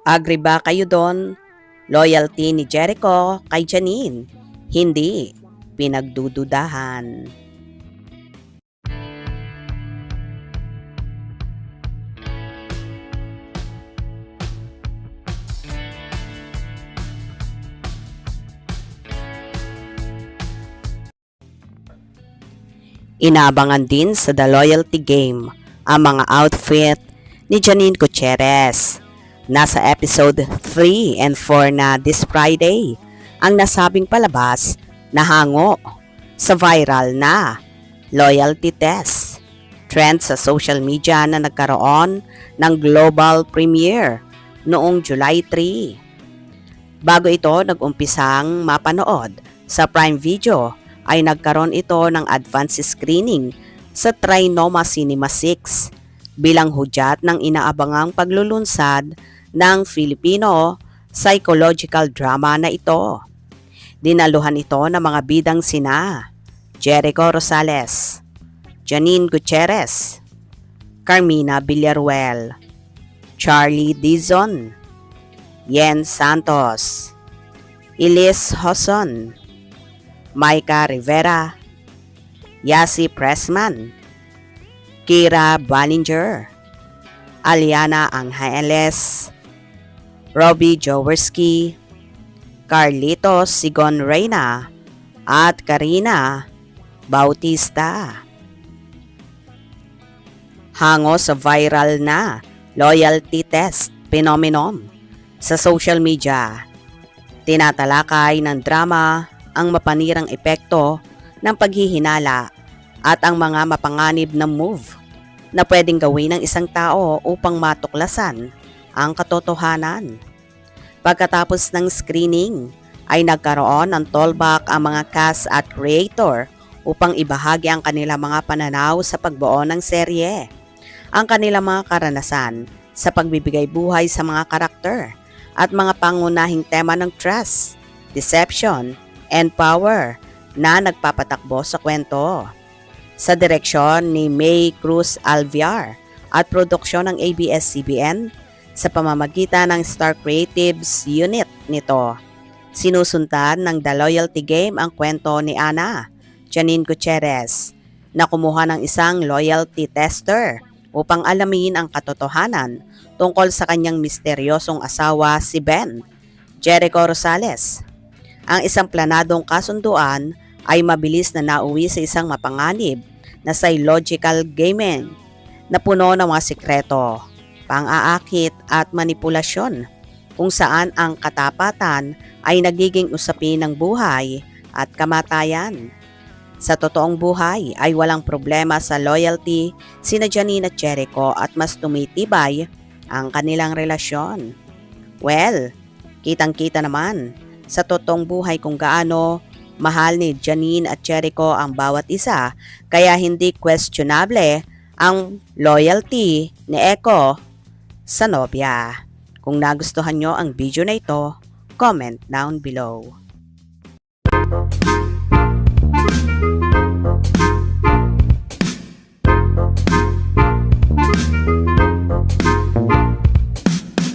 Agree ba kayo doon? Loyalty ni Jericho kay Janine? Hindi. Pinagdududahan. Inabangan din sa The Loyalty Game ang mga outfit ni Janine Gutierrez. Nasa episode 3 and 4 na this Friday ang nasabing palabas na hango sa viral na loyalty test. Trend sa social media na nagkaroon ng global premiere noong July 3. Bago ito nag-umpisang mapanood sa Prime Video ay nagkaroon ito ng advance screening sa Trinoma Cinema 6 bilang hudyat ng inaabangang paglulunsad ng Filipino psychological drama na ito. Dinaluhan ito ng mga bidang sina Jericho Rosales, Janine Gutierrez, Carmina Villaruel, Charlie Dizon, Yen Santos, Elise Hoson, Maika Rivera, Yasi Pressman, Kira Ballinger, Aliana Angeles, Robbie Jaworski, Carlitos Sigon Reyna, at Karina Bautista. Hango sa viral na loyalty test phenomenon sa social media. Tinatalakay ng drama ang mapanirang epekto ng paghihinala at ang mga mapanganib na move na pwedeng gawin ng isang tao upang matuklasan ang katotohanan. Pagkatapos ng screening ay nagkaroon ng tollback ang mga cast at creator upang ibahagi ang kanilang mga pananaw sa pagbuo ng serye, ang kanilang mga karanasan sa pagbibigay buhay sa mga karakter at mga pangunahing tema ng trust, deception, and power na nagpapatakbo sa kwento. Sa direksyon ni May Cruz Alviar at produksyon ng ABS-CBN sa pamamagitan ng Star Creatives Unit nito. Sinusundan ng The Loyalty Game ang kwento ni Ana, Janine Gutierrez, na kumuha ng isang loyalty tester upang alamin ang katotohanan tungkol sa kanyang misteryosong asawa si Ben, Jericho Rosales. Ang isang planadong kasunduan ay mabilis na nauwi sa isang mapanganib na psychological gaming na puno ng mga sikreto, pang-aakit at manipulasyon kung saan ang katapatan ay nagiging usapin ng buhay at kamatayan. Sa totoong buhay ay walang problema sa loyalty sina Janine at Jericho at mas tumitibay ang kanilang relasyon. Well, kitang-kita naman sa totoong buhay kung gaano mahal ni Janine at Jericho ang bawat isa, kaya hindi questionable ang loyalty ni Echo sa nobya. Kung nagustuhan nyo ang video na ito, comment down below.